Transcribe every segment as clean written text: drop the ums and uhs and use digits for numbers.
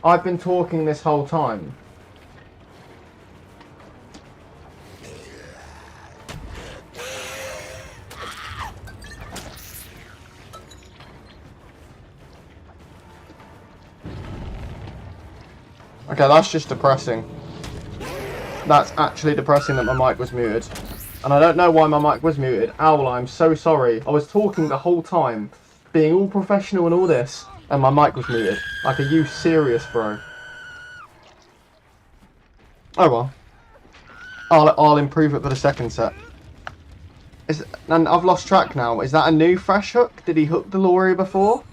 I've been talking this whole time. Okay, that's just depressing. That's actually depressing that my mic was muted. And I don't know why my mic was muted. Owl, I'm so sorry. I was talking the whole time, being all professional and all this, and my mic was muted. Like, are you serious, bro? Oh well. I'll improve it for the second set. And I've lost track now. Is that a new fresh hook? Did he hook the Laurie before?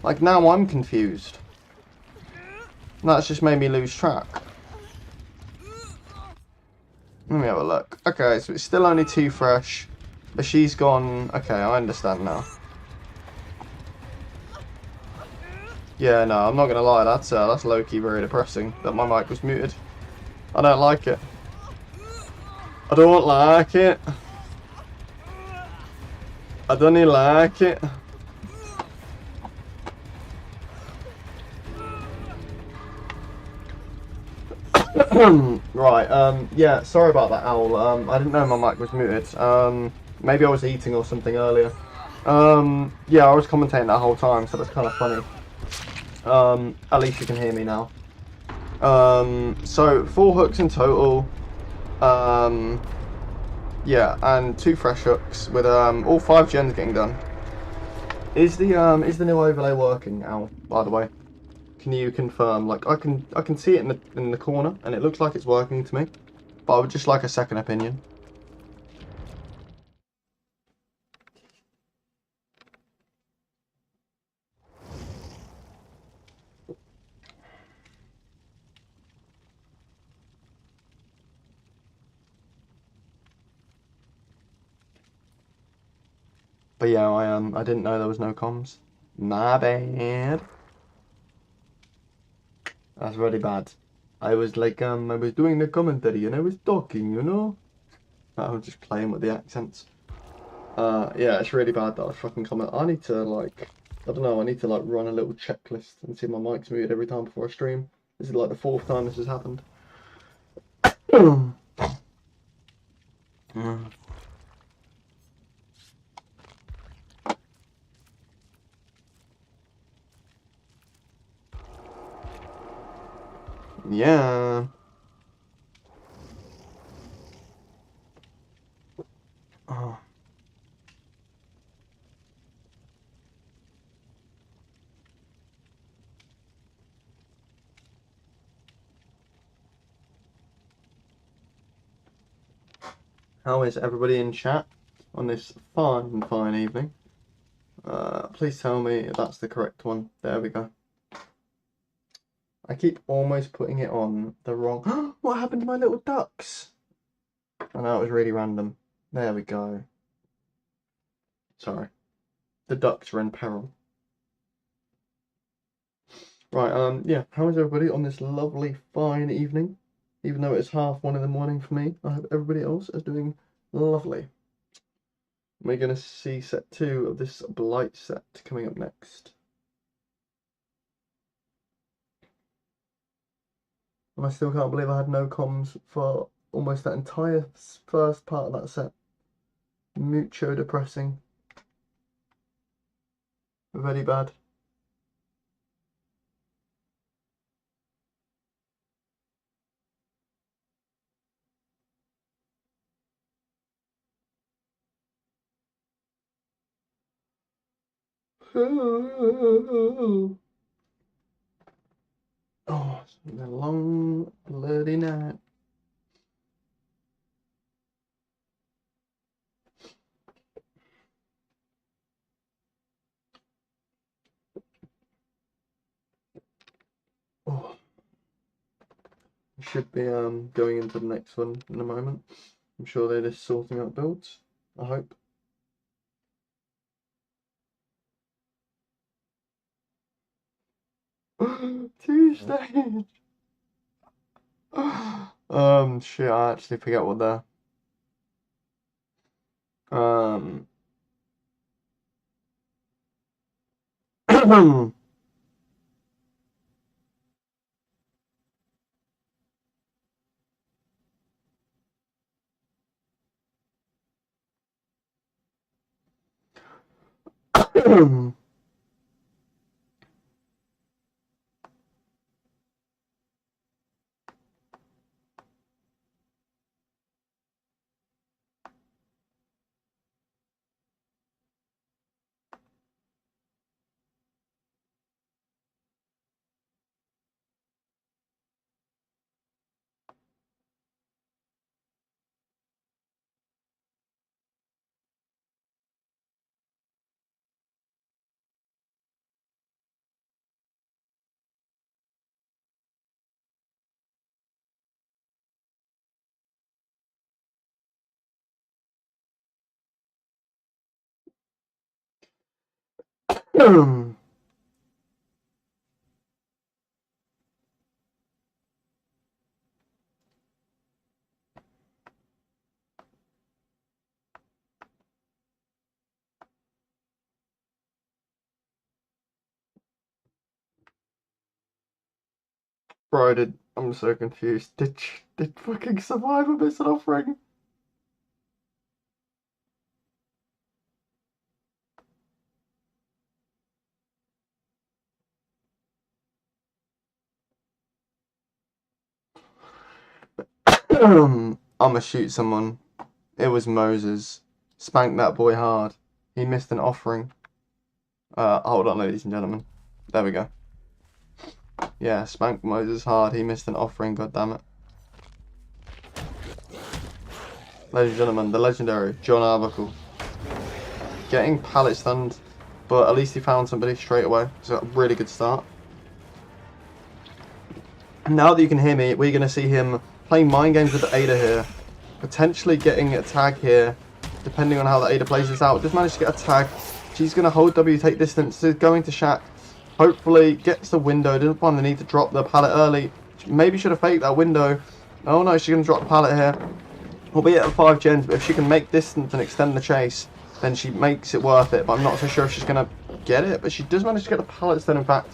Like, now I'm confused. That's just made me lose track. Let me have a look. Okay, so it's still only 2 fresh. But she's gone... Okay, I understand now. Yeah, no, I'm not gonna lie. That's low-key very depressing that my mic was muted. I don't like it. I don't like it. I don't like it. Right, yeah, sorry about that, Owl. I didn't know my mic was muted. Maybe I was eating or something earlier. Yeah, I was commentating that whole time, so that's kind of funny. At least you can hear me now. So 4 hooks in total. Yeah, and 2 fresh hooks with all 5 gens getting done. Is the new overlay working, Owl? By the way, can you confirm? Like, I can see it in the corner, and it looks like it's working to me. But I would just like a second opinion. But yeah, I didn't know there was no comms. My bad. That's really bad. I was like, I was doing the commentary and I was talking, you know? I was just playing with the accents. Yeah, it's really bad that I fucking comment. I need to, like, I don't know, I need to, like, run a little checklist and see if my mic's muted every time before I stream. This is, like, the 4th time this has happened. Yeah. Oh. How is everybody in chat on this fine evening? Please tell me if that's the correct one. There we go. I keep almost putting it on the wrong... What happened to my little ducks? I know, it was really random. There we go. Sorry. The ducks are in peril. Right, yeah, how is everybody on this lovely, fine evening? Even though it's 1:30 in the morning for me, I hope everybody else is doing lovely. We're going to see set 2 of this Blight set coming up next. And I still can't believe I had no comms for almost that entire first part of that set. Mucho depressing. Very bad. Oh, it's been a long bloody night. Oh, I should be going into the next one in a moment. I'm sure they're just sorting out builds. I hope. Two stage. Shit, I actually forget what they're. Bro, I'm so confused. Did fucking Survivor miss an offering? I'ma shoot someone. It was Moses. Spanked that boy hard. He missed an offering. Hold on, ladies and gentlemen. There we go. Yeah, spanked Moses hard. He missed an offering, god damn it. Ladies and gentlemen, the legendary John Arbuckle. Getting pallet stunned, but at least he found somebody straight away. So a really good start. Now that you can hear me, we're going to see him playing mind games with the Ada here. Potentially getting a tag here, depending on how the Ada plays this out. Just managed to get a tag. She's going to hold W, take distance. Is going to Shaq. Hopefully gets the window. Doesn't find the need to drop the pallet early. Maybe should have faked that window. Oh no, she's going to drop the pallet here. Albeit at 5 gens, but if she can make distance and extend the chase, then she makes it worth it. But I'm not so sure if she's going to get it. But she does manage to get the pallets then, in fact.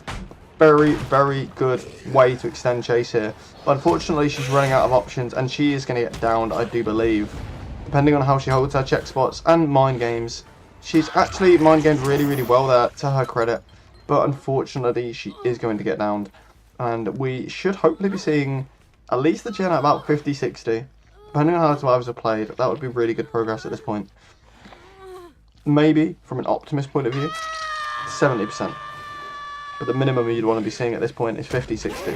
Very, very good way to extend chase here. But unfortunately, she's running out of options, and she is going to get downed, I do believe. Depending on how she holds her check spots and mind games. She's actually mind gamed really, really well there, to her credit. But unfortunately, she is going to get downed. And we should hopefully be seeing at least the gen at about 50-60. Depending on how the survivors are played, that would be really good progress at this point. Maybe, from an optimist point of view, 70%. But the minimum you'd want to be seeing at this point is 50-60.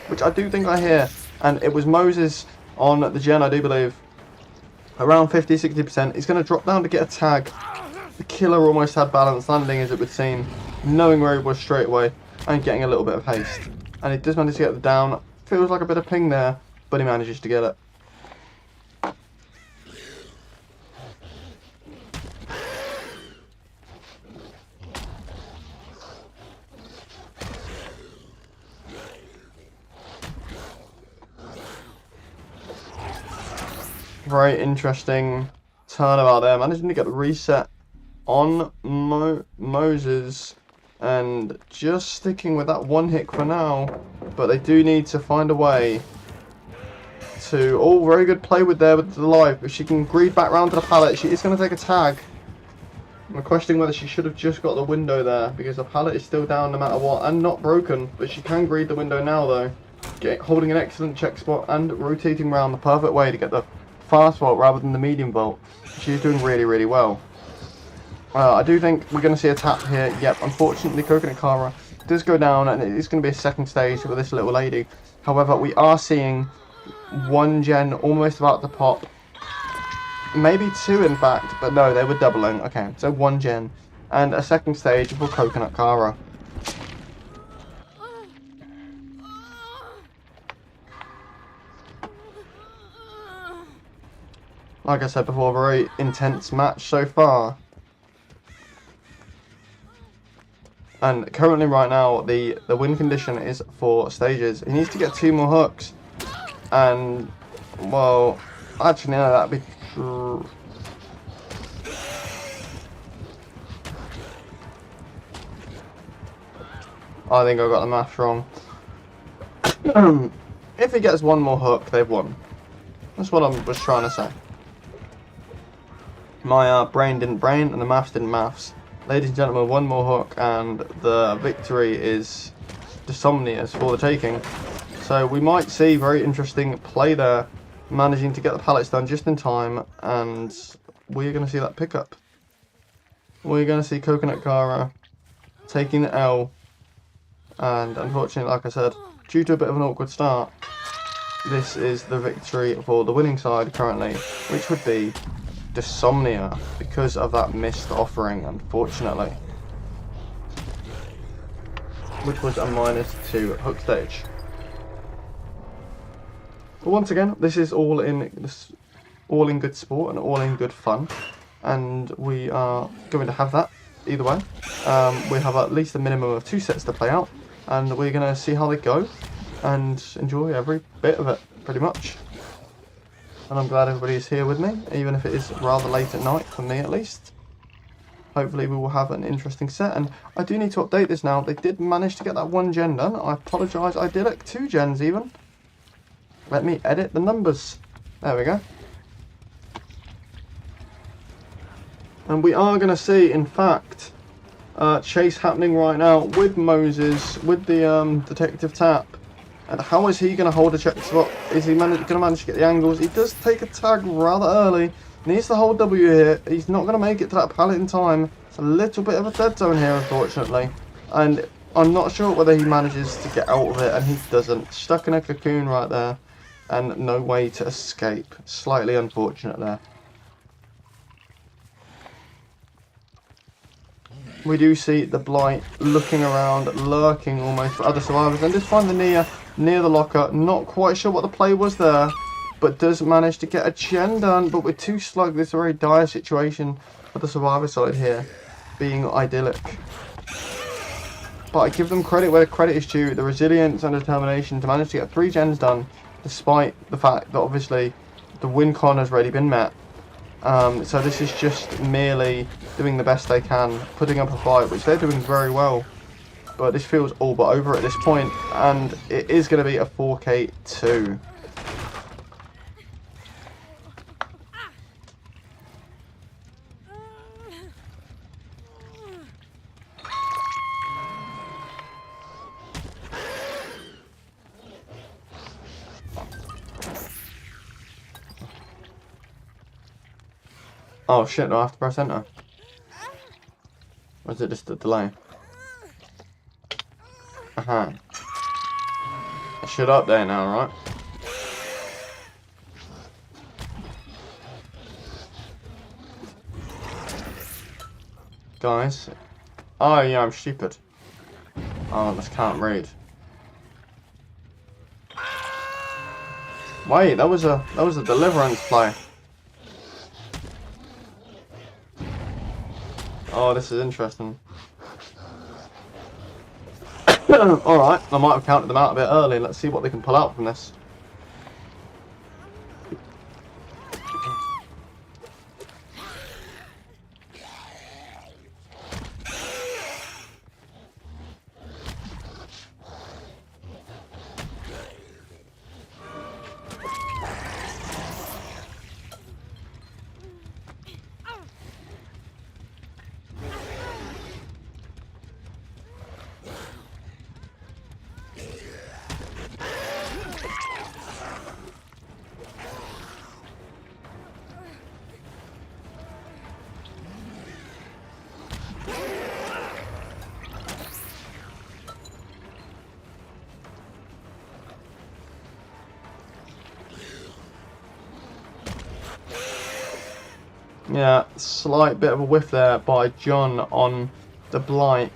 Which I do think I hear. And it was Moses on the gen, I do believe. Around 50-60%. He's going to drop down to get a tag. The killer almost had balanced landing, as it would seem. Knowing where he was straight away. And getting a little bit of haste. And he does manage to get the down. Feels like a bit of ping there. But he manages to get it. Very interesting turnabout there. Managing to get the reset on Moses. And just sticking with that one hit for now. But they do need to find a way to... Oh, very good play with there with the life. If she can greed back round to the pallet, she is going to take a tag. I'm questioning whether she should have just got the window there. Because the pallet is still down no matter what. And not broken. But she can greed the window now though. Holding an excellent check spot and rotating around the perfect way to get the fast vault rather than the medium vault. She's doing really, really well. I do think we're going to see a tap here. Yep, unfortunately, Coconut Cara does go down, and it's going to be a second stage for this little lady. However, we are seeing one gen almost about to pop. Maybe two, in fact, but no, they were doubling. Okay, so one gen and a second stage for Coconut Cara. Like I said before, very intense match so far. And currently right now, the win condition is 4 stages. He needs to get 2 more hooks. And, well, actually no, that'd be true. I think I got the math wrong. If he gets 1 more hook, they've won. That's what I was trying to say. My brain didn't brain and the maths didn't maths. Ladies and gentlemen, one more hook and the victory is Dysomnia's for the taking. So we might see very interesting play there, managing to get the pallets done just in time, and we're going to see that pickup. We're going to see Coconut Cara taking the L, and unfortunately, like I said, due to a bit of an awkward start, this is the victory for the winning side currently, which would be Dysomnia, because of that missed offering, unfortunately. Which was a -2 hook stage. But once again, this is all in good sport and all in good fun, and we are going to have that either way. We have at least a minimum of 2 sets to play out, and we're going to see how they go and enjoy every bit of it, pretty much. And I'm glad everybody is here with me, even if it is rather late at night, for me at least. Hopefully we will have an interesting set, and I do need to update this now. They did manage to get that 1 gen done. I apologise, Idyllic, 2 gens even. Let me edit the numbers. There we go. And we are going to see, in fact, chase happening right now with Moses, with the detective tap. And how is he going to hold a check spot? Is he going to manage to get the angles? He does take a tag rather early. Needs to hold W here. He's not going to make it to that pallet in time. It's a little bit of a dead zone here, unfortunately. And I'm not sure whether he manages to get out of it, and he doesn't. Stuck in a cocoon right there. And no way to escape. Slightly unfortunate there. We do see the Blight looking around, lurking almost for other survivors, and just find the near the locker. Not quite sure what the play was there, but does manage to get a gen done. But we're too slug. This is a very dire situation for the survivor side here, being Idyllic. But I give them credit where credit is due. The resilience and determination to manage to get 3 gens done, despite the fact that obviously the win con has already been met. So this is just merely doing the best they can, putting up a fight, which they're doing very well. But this feels all but over at this point, and it is going to be a 4K2. Oh shit, do I have to press enter? Or is it just a delay? I should update now, right? Guys. Oh yeah, I'm stupid. Oh, I just can't read. Wait, that was a deliverance play. Oh, this is interesting. Alright, I might have counted them out a bit early. Let's see what they can pull out from this. Yeah, slight bit of a whiff there by John on the Blight.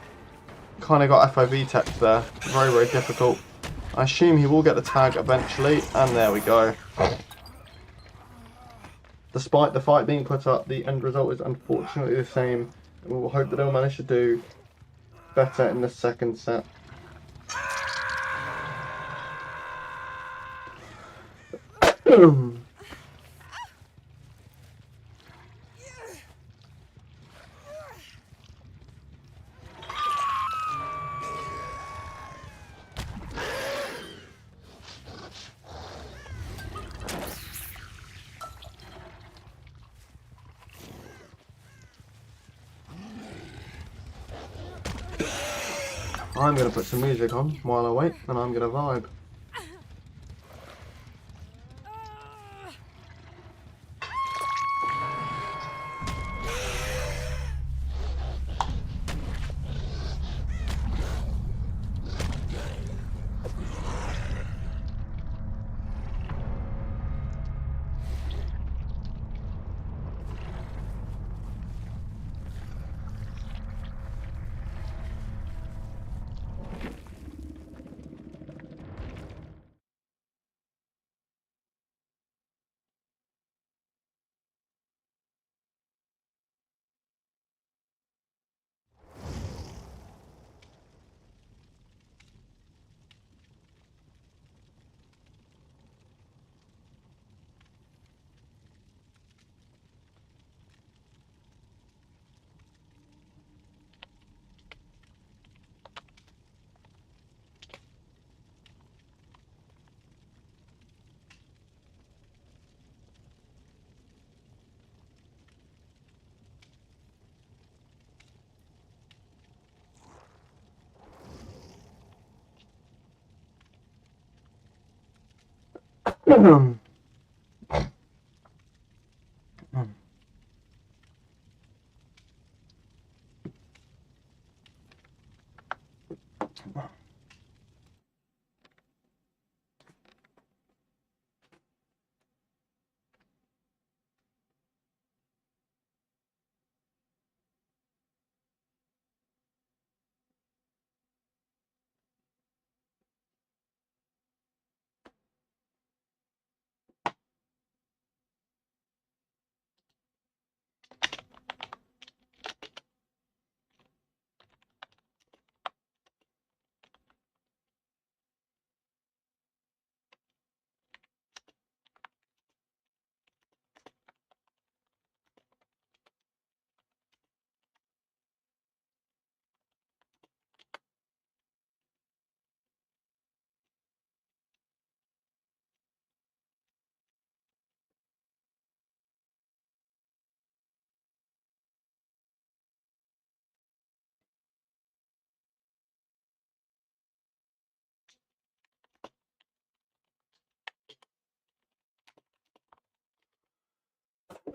Kind of got FOV text there. Very, very difficult. I assume he will get the tag eventually, and there we go. Despite the fight being put up, the end result is unfortunately the same. We will hope that they'll manage to do better in the second set. I'm going to put some music on while I wait, and I'm going to vibe.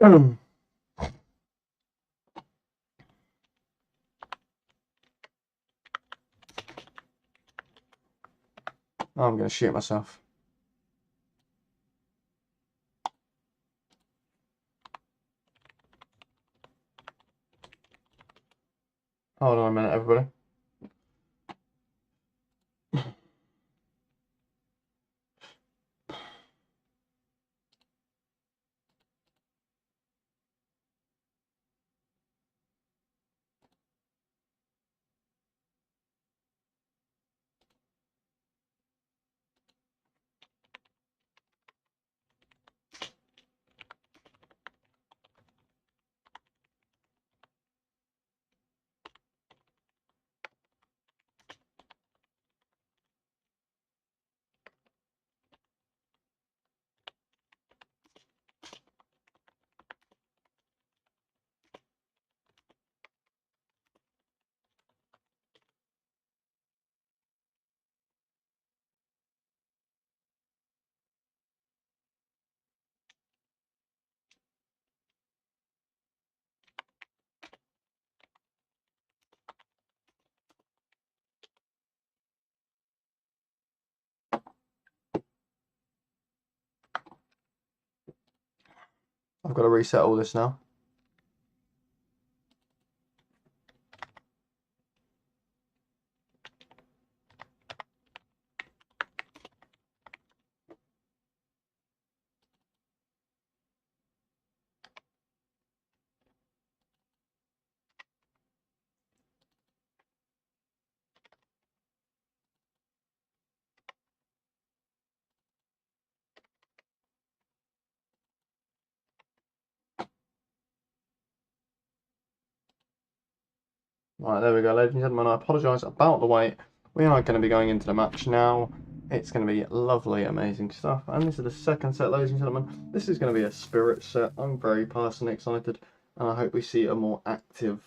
I'm going to shoot myself. Hold on a minute, everybody. I've got to reset all this now. Right, there we go, ladies and gentlemen. I apologise about the wait. We are going to be going into the match now. It's going to be lovely, amazing stuff. And this is the second set, ladies and gentlemen. This is going to be a spirit set. I'm very personally excited. And I hope we see a more active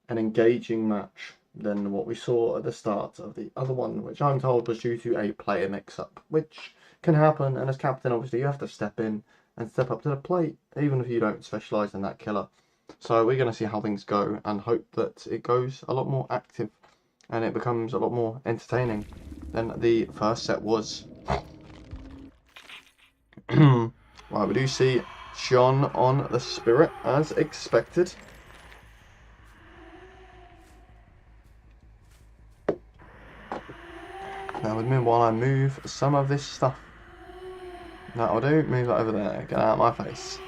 and engaging match than what we saw at the start of the other one, which I'm told was due to a player mix-up, which can happen, and as captain obviously you have to step in and step up to the plate, even if you don't specialise in that killer. So we're going to see how things go and hope that it goes a lot more active and it becomes a lot more entertaining than the first set was. Right, we do see John on the Spirit as expected. Now with me while I move some of this stuff. That'll do, move that over there, get out of my face.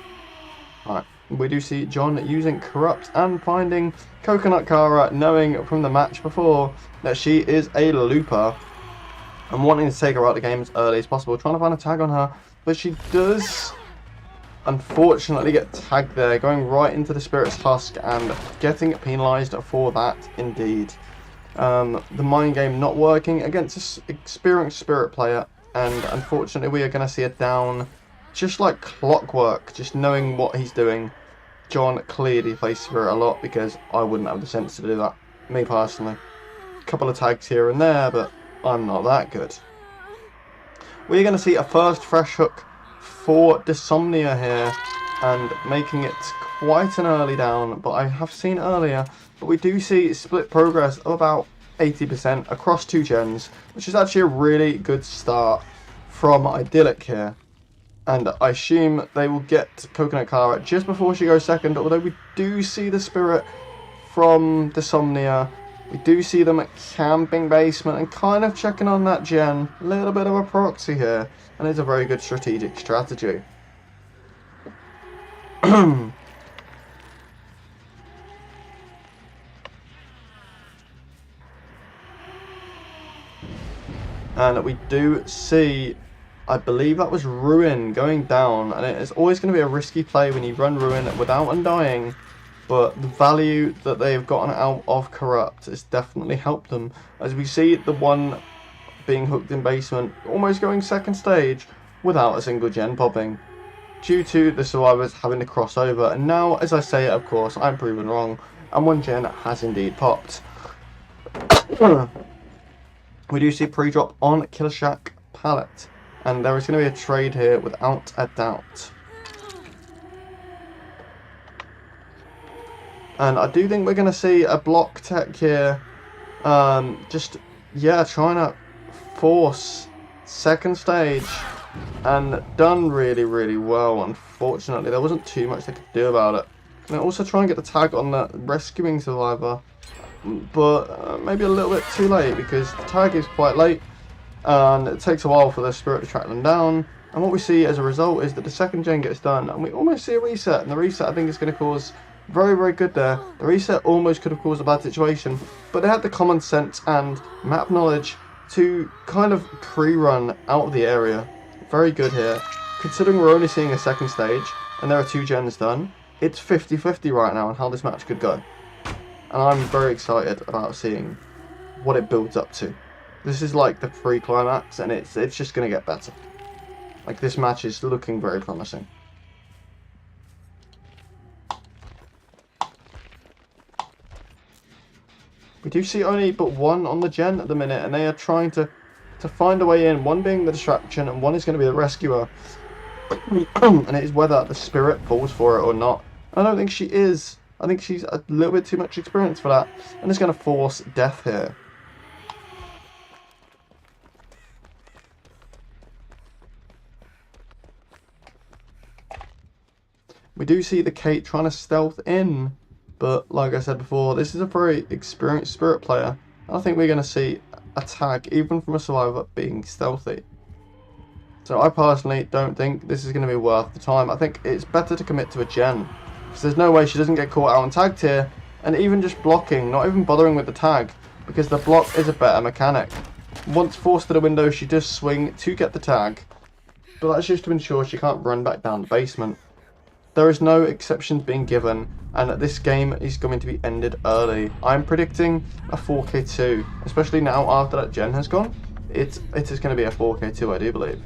Right, we do see John using Corrupt and finding Coconut Kara, knowing from the match before that she is a looper and wanting to take her out of the game as early as possible, trying to find a tag on her, but she does unfortunately get tagged there, going right into the Spirit's husk and getting penalised for that indeed. The mind game not working against an experienced Spirit player, and unfortunately we are going to see a down just like clockwork, just knowing what he's doing. John clearly plays Spirit a lot because I wouldn't have the sense to do that, me personally. A couple of tags here and there, but I'm not that good. We're going to see a first fresh hook for Dysomnia here, and making it quite an early down, but I have seen earlier, but we do see split progress of about 80% across 2 gens, which is actually a really good start from Idyllic here. And I assume they will get Coconut Kara just before she goes second, although we do see the Spirit from Dysomnia. We do see them at camping basement and kind of checking on that gen. A little bit of a proxy here, and it's a very good strategic strategy. And we do see, I believe that was Ruin going down, and it is always going to be a risky play when you run Ruin without Undying, but the value that they have gotten out of Corrupt has definitely helped them, as we see the one being hooked in basement almost going second stage without a single gen popping, due to the survivors having to cross over. And now, as I say it, of course, I'm proven wrong, and one gen has indeed popped. We do see pre-drop on Killer Shack pallet, and there is going to be a trade here without a doubt. And I do think we're going to see a block tech here, just, yeah, trying to force second stage, and done really, really well. Unfortunately, there wasn't too much they could do about it. And also try and get the tag on the rescuing survivor, but maybe a little bit too late, because the tag is quite late and it takes a while for the Spirit to track them down. And what we see as a result is that the second gen gets done and we almost see a reset, and the reset I think is going to cause very, very good there. The reset almost could have caused a bad situation, but they had the common sense and map knowledge to kind of pre-run out of the area. Very good here, considering we're only seeing a second stage and there are 2 gens done. It's 50-50 right now on how this match could go. And I'm very excited about seeing what it builds up to. This is like the pre-climax, and it's just going to get better. Like, this match is looking very promising. We do see only but one on the gen at the minute, and they are trying to find a way in. One being the distraction, and one is going to be the rescuer. And it is whether the Spirit falls for it or not. I don't think she is. I think she's a little bit too much experience for that, and it's going to force death here. We do see the Kate trying to stealth in, but like I said before, this is a very experienced Spirit player. I think we're going to see a tag, even from a survivor, being stealthy. So I personally don't think this is going to be worth the time. I think it's better to commit to a gen, because there's no way she doesn't get caught out and tagged here, and even just blocking, not even bothering with the tag, because the block is a better mechanic. Once forced to the window, she does swing to get the tag, but that's just to ensure she can't run back down the basement. There is no exceptions being given, and this game is going to be ended early. I'm predicting a 4k2, especially now after that gen has gone. It is going to be a 4k2, I do believe.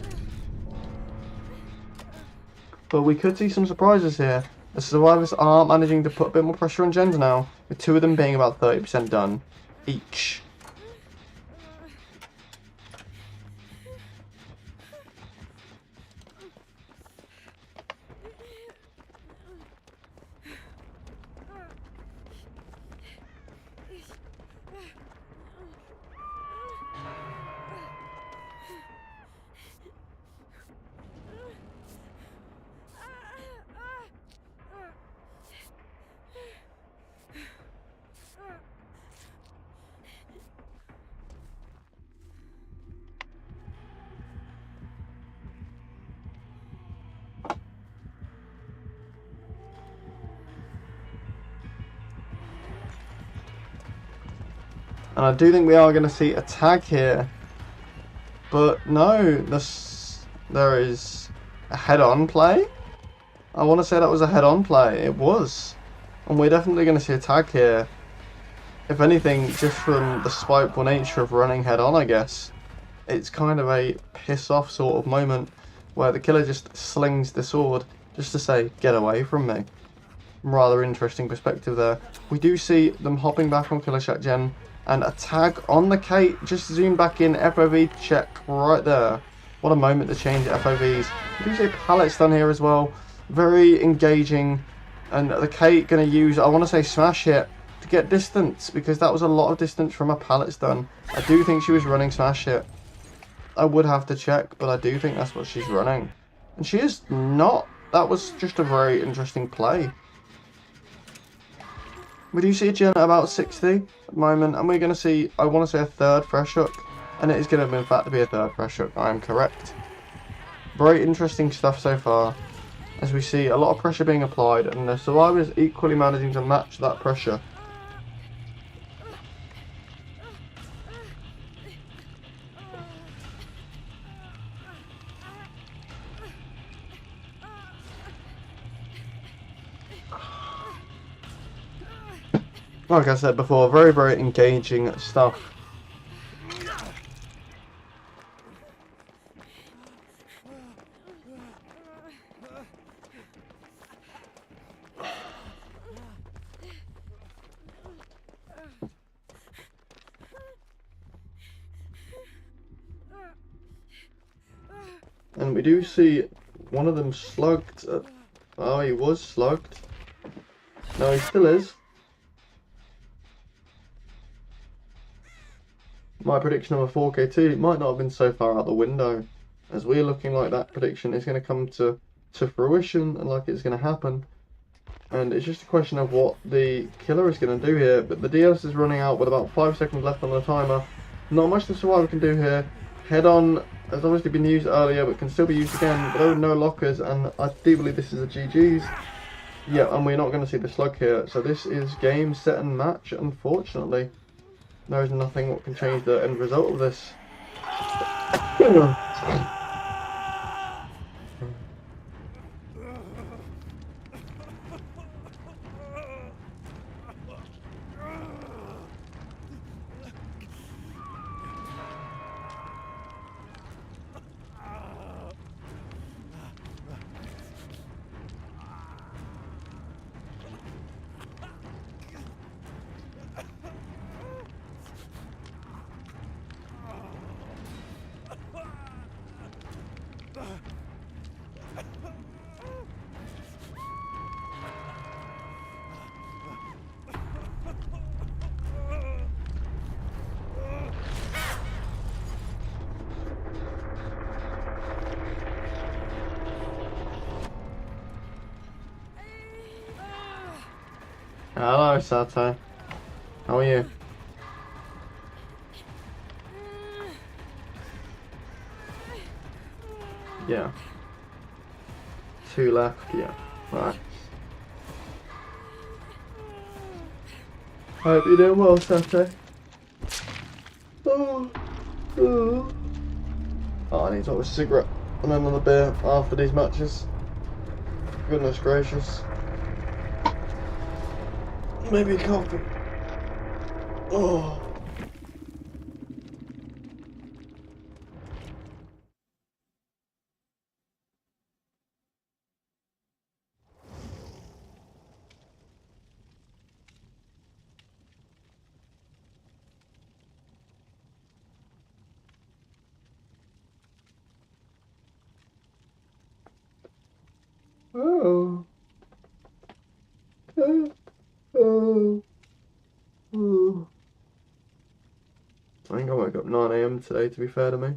But we could see some surprises here. The survivors are managing to put a bit more pressure on gens now, with 2 of them being about 30% done. each. And I do think we are going to see a tag here. But no, there is a head-on play. I want to say that was a head-on play. It was. And we're definitely going to see a tag here. If anything, just from the spiteful nature of running head-on, I guess. It's kind of a piss-off sort of moment where the killer just slings the sword just to say, get away from me. Rather interesting perspective there. We do see them hopping back on Killer Shack Gen. And a tag on the Kate, just zoom back in, FOV check right there. What a moment to change FOVs. We do see a pallet stun here as well. Very engaging. And the Kate going to use, I want to say smash hit to get distance, because that was a lot of distance from a pallet stun. I do think she was running smash hit. I would have to check, but I do think that's what she's running. And she is not. That was just a very interesting play. We do see a gen at about 60 at the moment, and we're going to see, I want to say, a third fresh hook, and it is going to, in fact, be a third fresh hook. I am correct. Very interesting stuff so far, as we see a lot of pressure being applied, and the survivors equally managing to match that pressure. Like I said before, very, very engaging stuff. And we do see one of them slugged. Oh, he was slugged. No, he still is. My prediction of a 4K2 might not have been so far out the window, as we're looking like that prediction is going to come to fruition and like it's going to happen. And it's just a question of what the killer is going to do here. But the DS is running out with about 5 seconds left on the timer. Not much the survivor can do here. Head on has obviously been used earlier, but can still be used again. But there are no lockers, and I do believe this is a GG's. Yeah, and we're not going to see the slug here. So this is game, set, and match, unfortunately. There is nothing that can change the end result of this. Hello, Sato. How are you? Yeah. 2 left, yeah. Right. Hope you're doing well, Sato. Oh, I need to have a cigarette and another beer after these matches. Goodness gracious. Maybe a coffee. Oh. I think I woke up 9 AM today, to be fair to me.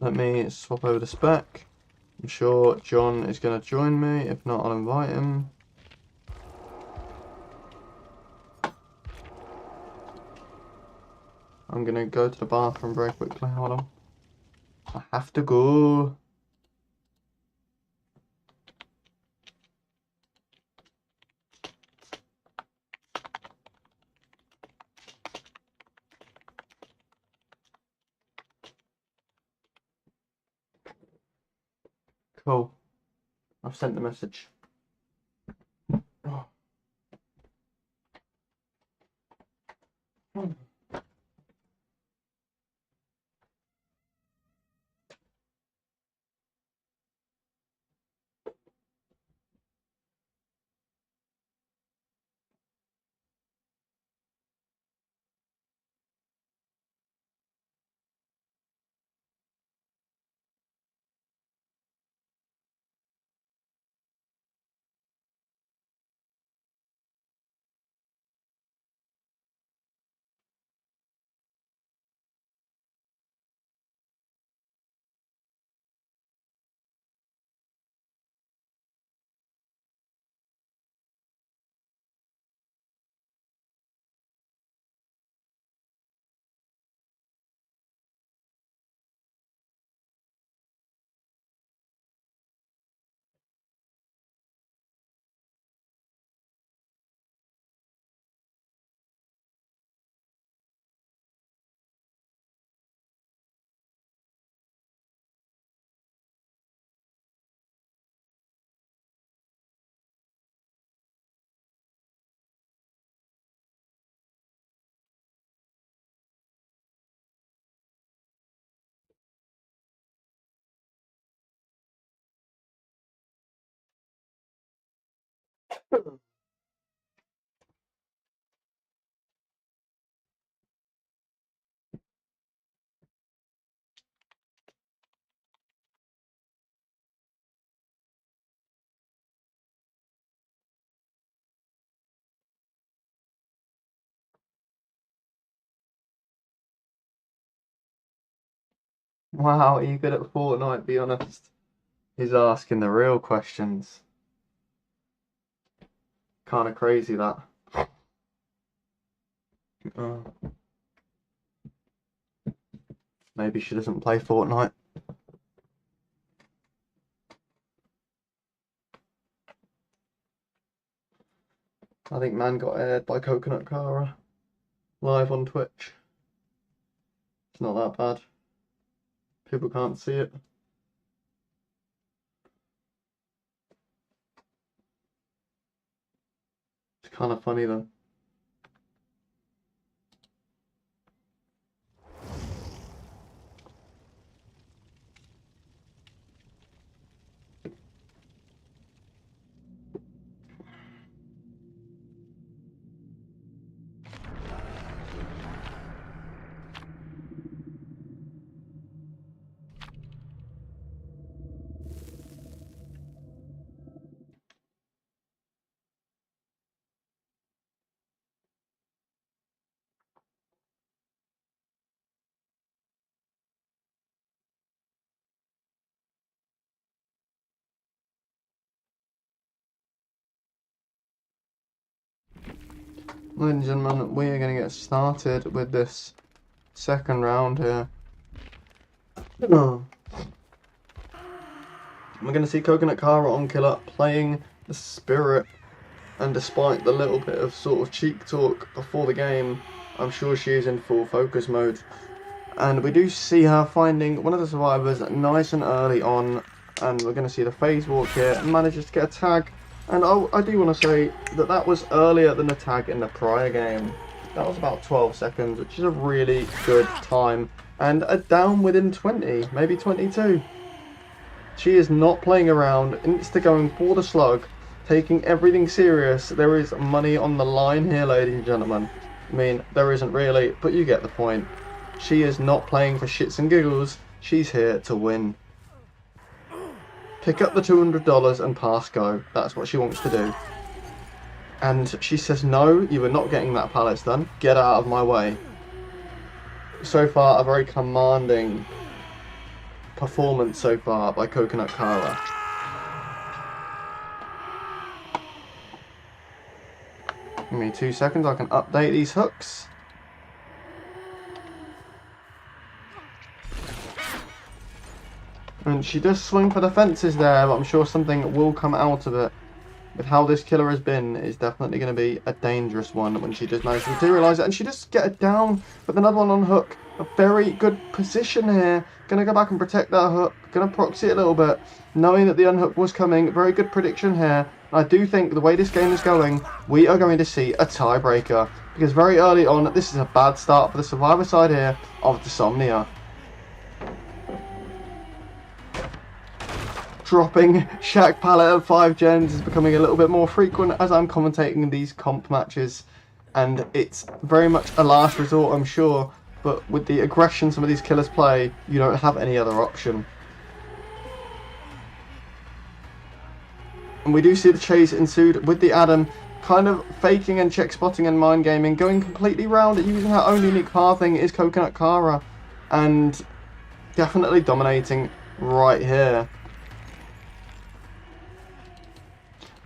Let me swap over the spec. I'm sure John is going to join me. If not, I'll invite him. I'm going to go to the bathroom very quickly. Hold on. I have to go. Cool. I've sent the message. Oh. Wow, are you good at Fortnite? Be honest. He's asking the real questions. Kind of crazy that. Oh. Maybe she doesn't play Fortnite. I think man got aired by Coconut Cara live on Twitch. It's not that bad. People can't see it. It's kind of funny though. Ladies and gentlemen, we are going to get started with this second round here. Oh. We're going to see Coconut Kara on Killer playing the Spirit, and despite the little bit of sort of cheek talk before the game, I'm sure she is in full focus mode. And we do see her finding one of the survivors nice and early on, and we're going to see the phase walk here, and manages to get a tag. And I do want to say that that was earlier than the tag in the prior game. That was about 12 seconds, which is a really good time. And a down within 20, maybe 22. She is not playing around, insta going for the slug, taking everything serious. There is money on the line here, ladies and gentlemen. I mean, there isn't really, but you get the point. She is not playing for shits and giggles. She's here to win. Pick up the $200 and pass go. That's what she wants to do. And she says, no, you are not getting that pallets done. Get out of my way. So far, a very commanding performance so far by Coconut Kara. Give me 2 seconds, I can update these hooks. And she does swing for the fences there, but I'm sure something will come out of it. With how this killer has been, it's definitely going to be a dangerous one when she does manage to materialise it. And she does get it down with another one on hook. A very good position here. Going to go back and protect that hook. Going to proxy it a little bit, knowing that the unhook was coming. Very good prediction here. I do think the way this game is going, we are going to see a tiebreaker. Because very early on, this is a bad start for the survivor side here of Dysomnia. Dropping Shack pallet at 5 gens is becoming a little bit more frequent as I'm commentating these comp matches, and it's very much a last resort, I'm sure, but with the aggression some of these killers play, you don't have any other option. And we do see the chase ensued with the Adam kind of faking and check spotting and mind gaming, going completely round it, using her own unique pathing is Coconut Kara, and definitely dominating right here.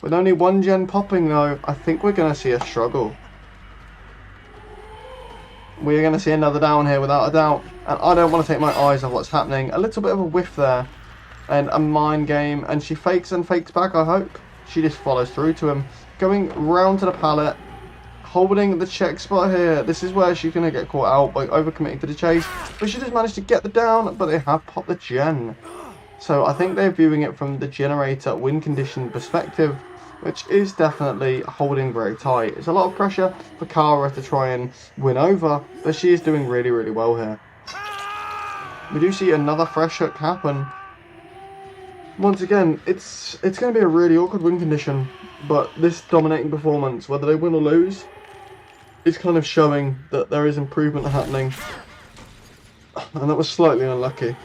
With only 1 gen popping though, I think we're going to see a struggle. We're going to see another down here without a doubt. And I don't want to take my eyes off what's happening. A little bit of a whiff there. And a mind game. And she fakes and fakes back, I hope. She just follows through to him. Going round to the pallet. Holding the check spot here. This is where she's going to get caught out by overcommitting to the chase. But she does manage to get the down. But they have popped the gen. So I think they're viewing it from the generator win condition perspective, which is definitely holding very tight. It's a lot of pressure for Kara to try and win over, but she is doing really, really well here. We do see another fresh hook happen. Once again, it's going to be a really awkward win condition, but this dominating performance, whether they win or lose, is kind of showing that there is improvement happening. And that was slightly unlucky.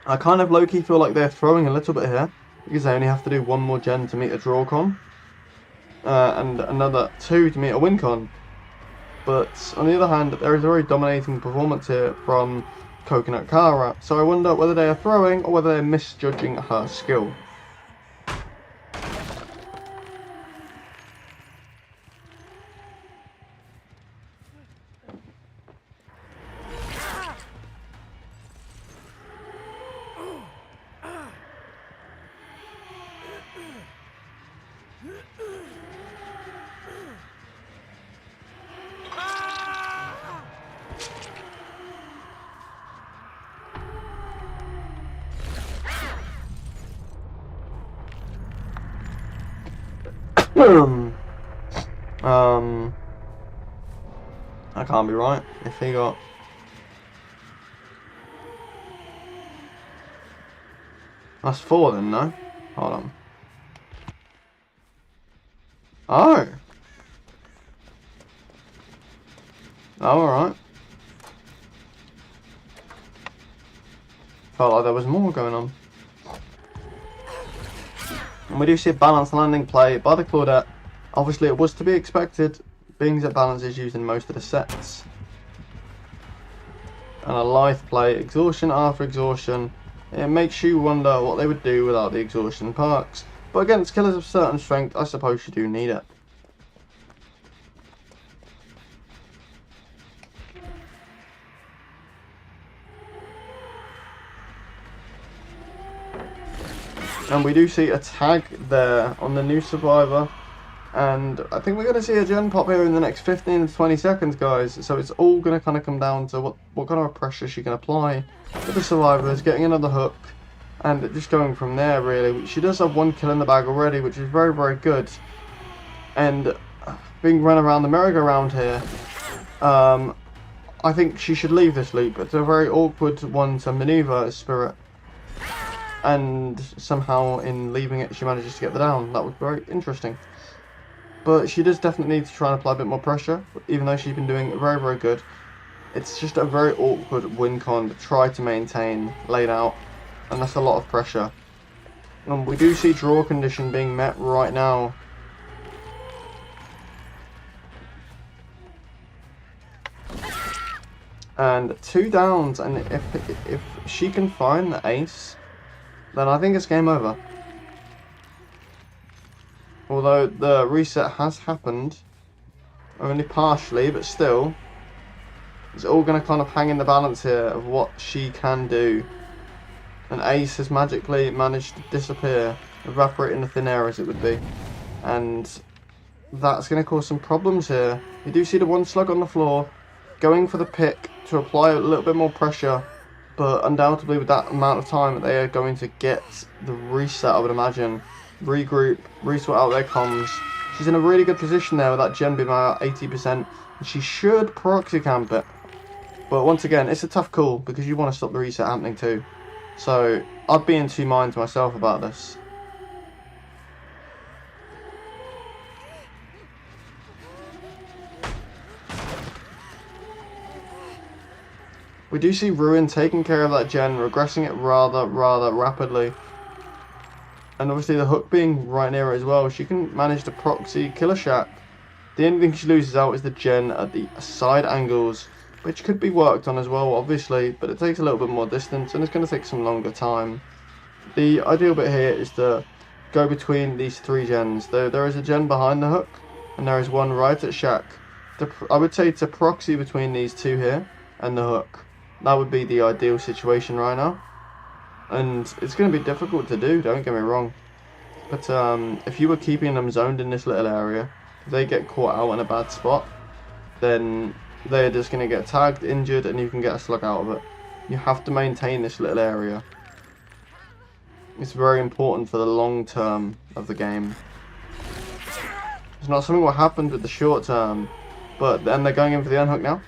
I kind of low-key feel like they're throwing a little bit here, because they only have to do 1 more gen to meet a draw con, and another 2 to meet a win con. But on the other hand, there is a very dominating performance here from Coconut Kara, so I wonder whether they are throwing or whether they're misjudging her skill. I can't be right if he got... That's 4 then, no? Hold on. Oh! Oh, alright. Felt like there was more going on. And we do see a balanced landing play by the Claudette. Obviously it was to be expected, being that balance is used in most of the sets. And a lithe play, exhaustion after exhaustion. It makes you wonder what they would do without the exhaustion perks. But against killers of certain strength, I suppose you do need it. And we do see a tag there on the new survivor. And I think we're going to see a gen pop here in the next 15 to 20 seconds, guys. So it's all going to kind of come down to what kind of pressure she can apply with the survivors, getting another hook, and just going from there, really. She does have 1 kill in the bag already, which is very, very good. And being run around the merry-go-round here, I think she should leave this loop. It's a very awkward one to maneuver as Spirit. And somehow in leaving it, she manages to get the down. That was very interesting. But she does definitely need to try and apply a bit more pressure, even though she's been doing very, very good. It's just a very awkward win con to try to maintain laid out, and that's a lot of pressure. And we do see draw condition being met right now. And 2 downs, and if she can find the ace, then I think it's game over. Although the reset has happened, only partially, but still, it's all going to kind of hang in the balance here of what she can do. And Ace has magically managed to disappear, evaporate into thin air as it would be. And that's going to cause some problems here. You do see the 1 slug on the floor, going for the pick to apply a little bit more pressure. But undoubtedly with that amount of time, they are going to get the reset, I would imagine. Regroup, resort out their comms. She's in a really good position there with that gen being about 80%. And she should proxy camp it. But once again, it's a tough call because you want to stop the reset happening too. So I'd be in 2 minds myself about this. We do see Ruin taking care of that gen, regressing it rather rapidly. And obviously the hook being right near it as well, she can manage to proxy Killer Shack. The only thing she loses out is the gen at the side angles, which could be worked on as well, obviously, but it takes a little bit more distance and it's going to take some longer time. The ideal bit here is to go between these 3 gens. There is a gen behind the hook, and there is one right at Shack. I would say to proxy between these 2 here and the hook. That would be the ideal situation right now. And it's going to be difficult to do, don't get me wrong. But if you were keeping them zoned in this little area, if they get caught out in a bad spot, then they're just going to get tagged, injured, and you can get a slug out of it. You have to maintain this little area. It's very important for the long term of the game. It's not something what happened with the short term, but then they're going in for the unhook now.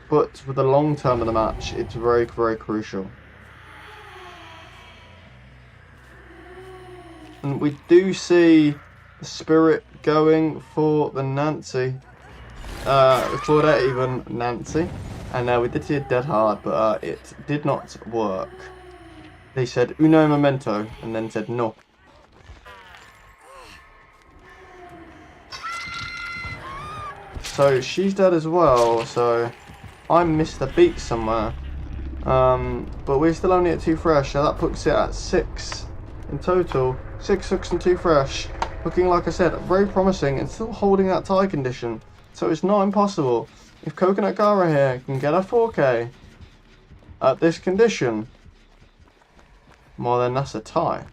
But with the long term of the match, it's very, very crucial. And we do see the Spirit going for the Nancy. The Claudette even Nancy. And we did see a dead hard, but it did not work. They said uno momento and then said no. So she's dead as well, so I missed a beat somewhere. But we're still only at 2 fresh, so that puts it at 6 in total. 6 hooks and 2 fresh. Looking, like I said, very promising and still holding that tie condition. So it's not impossible. If Coconut Gara here can get a 4K at this condition, well then that's a tie.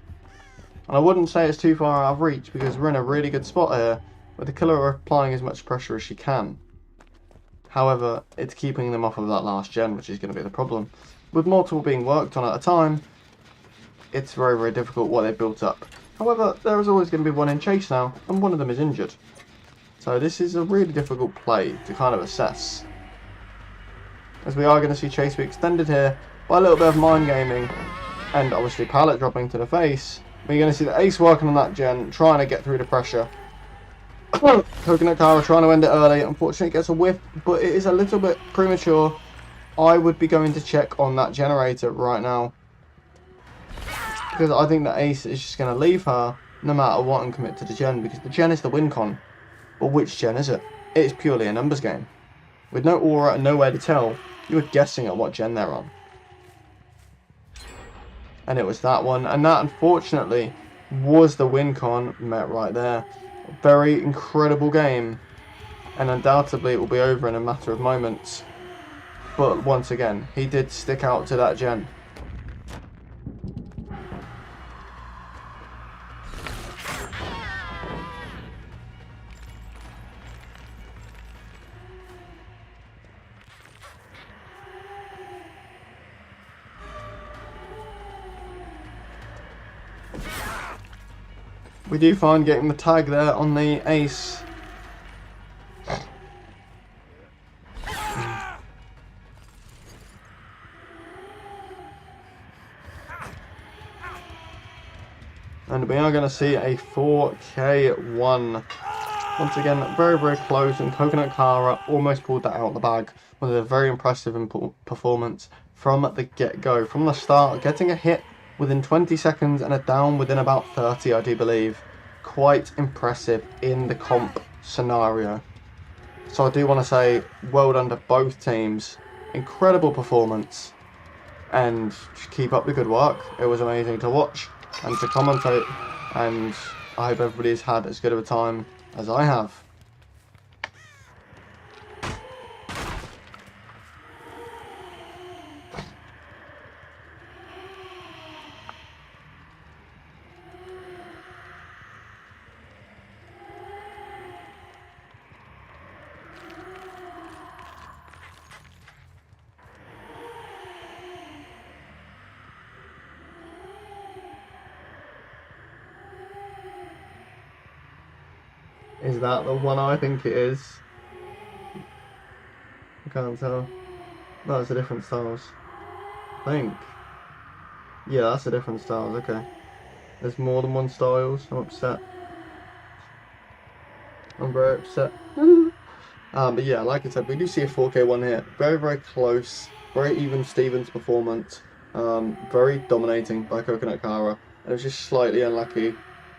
And I wouldn't say it's too far out of reach because we're in a really good spot here with the killer applying as much pressure as she can. However, it's keeping them off of that last gen, which is going to be the problem. With multiple being worked on at a time, it's very, very difficult what they've built up. However, there is always going to be one in chase now, and one of them is injured. So this is a really difficult play to kind of assess. As we are going to see chase be extended here by a little bit of mind gaming, and obviously pallet dropping to the face. We're going to see the ace working on that gen, trying to get through the pressure. Coconut Cara trying to end it early. Unfortunately, it gets a whiff, but it is a little bit premature. I would be going to check on that generator right now, because I think the ace is just going to leave her no matter what and commit to the gen, because the gen is the win con. But which gen is it? It is purely a numbers game. With no aura and nowhere to tell, you are guessing at what gen they're on. And it was that one, and that unfortunately was the win con met right there. A very incredible game, and undoubtedly it will be over in a matter of moments. But once again, he did stick out to that gen. We do find getting the tag there on the ace. And we are going to see a 4K1. Once again, very, very close, and Coconut Kara almost pulled that out of the bag with a very impressive performance from the get-go. From the start, getting a hit within 20 seconds and a down within about 30, I do believe. Quite impressive in the comp scenario. So I do want to say well done to both teams. Incredible performance. And keep up the good work. It was amazing to watch and to commentate. And I hope everybody's had as good of a time as I have. Is that the one I think it is? I can't tell. No, it's a different styles. I think. Yeah, that's a different styles, okay. There's more than one styles. I'm upset. I'm very upset. But yeah, like I said, we do see a 4K1 here. Very, very close. Very even Stevens performance. Very dominating by Coconut Kara. And it was just slightly unlucky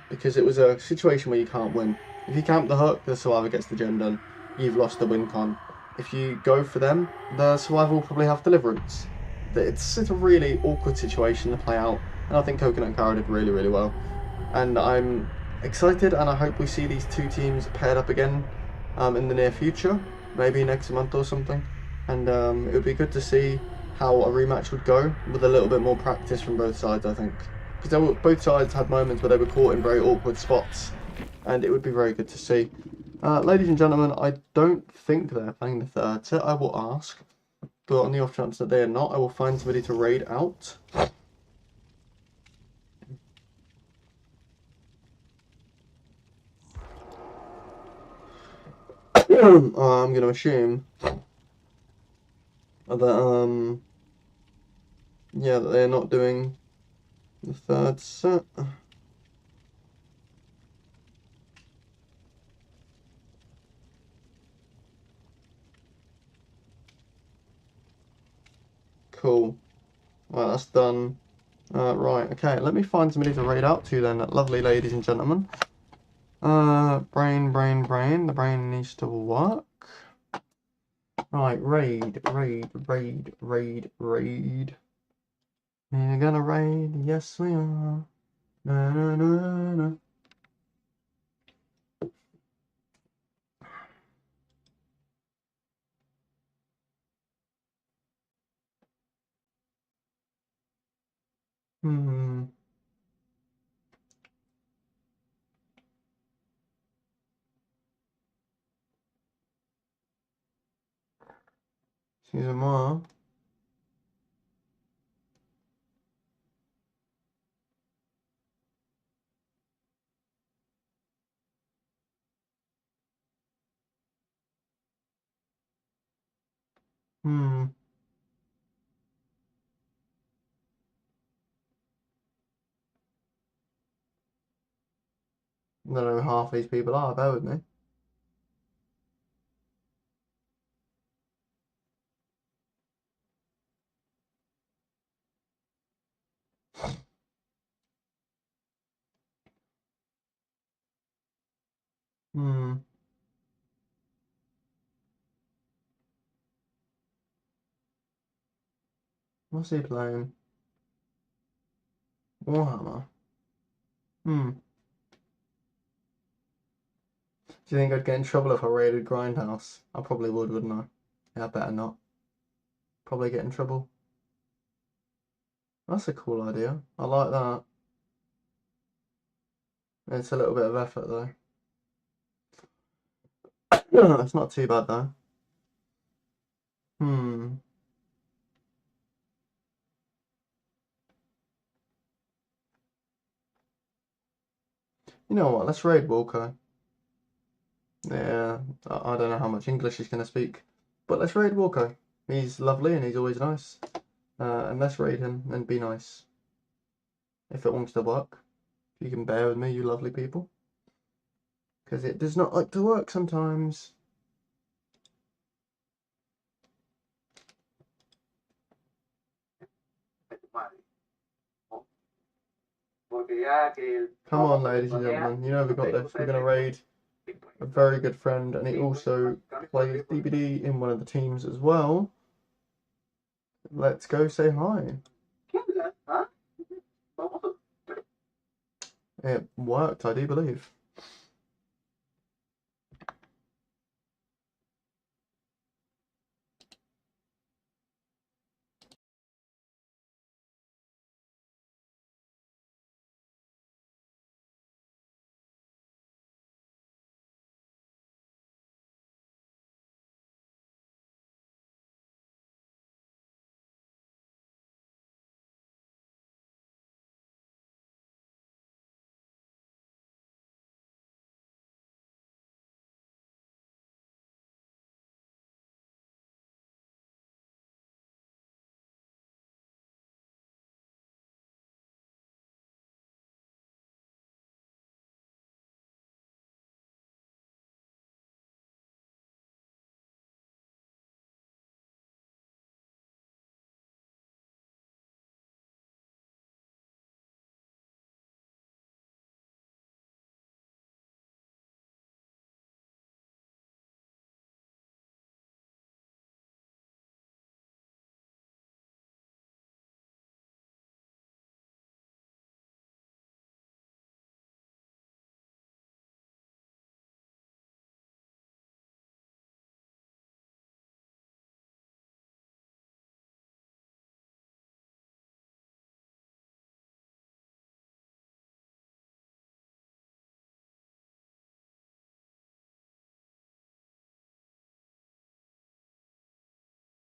because it was a situation where you can't win. If you camp the hook, the survivor gets the gem done. You've lost the win con. If you go for them, the survivor will probably have deliverance. It's a really awkward situation to play out. And I think Coconut Kara did really, really well. And I'm excited, and I hope we see these two teams paired up again in the near future, maybe next month or something. And it would be good to see how a rematch would go with a little bit more practice from both sides, I think. Because both sides had moments where they were caught in very awkward spots, and it would be very good to see. Ladies and gentlemen, I don't think they're playing the third set. I will ask, but on the off chance that they are not, I will find somebody to raid out. I'm going to assume that yeah, that they're not doing the third set. Cool. Right, that's done. Right, okay, let me find somebody to raid out to then, lovely ladies and gentlemen. Brain. The brain needs to work. Right, raid. We're gonna raid, yes we are. Na na na na. Excusez-moi. I don't know who half these people are, bear with me. What's he playing? Warhammer. Do you think I'd get in trouble if I raided Grindhouse? I probably would, wouldn't I? Yeah, I better not. Probably get in trouble. That's a cool idea. I like that. It's a little bit of effort though. It's not too bad though. You know what? Let's raid Wilco. Yeah, I don't know how much English he's going to speak, but let's raid Wilco. He's lovely and he's always nice. And let's raid him and be nice. If it wants to work. If you can bear with me, you lovely people. Because it does not like to work sometimes. Come on, ladies and gentlemen. You know we've got this. We're going to raid a very good friend, and he also plays DBD in one of the teams as well. Let's go say hi. It worked, I do believe.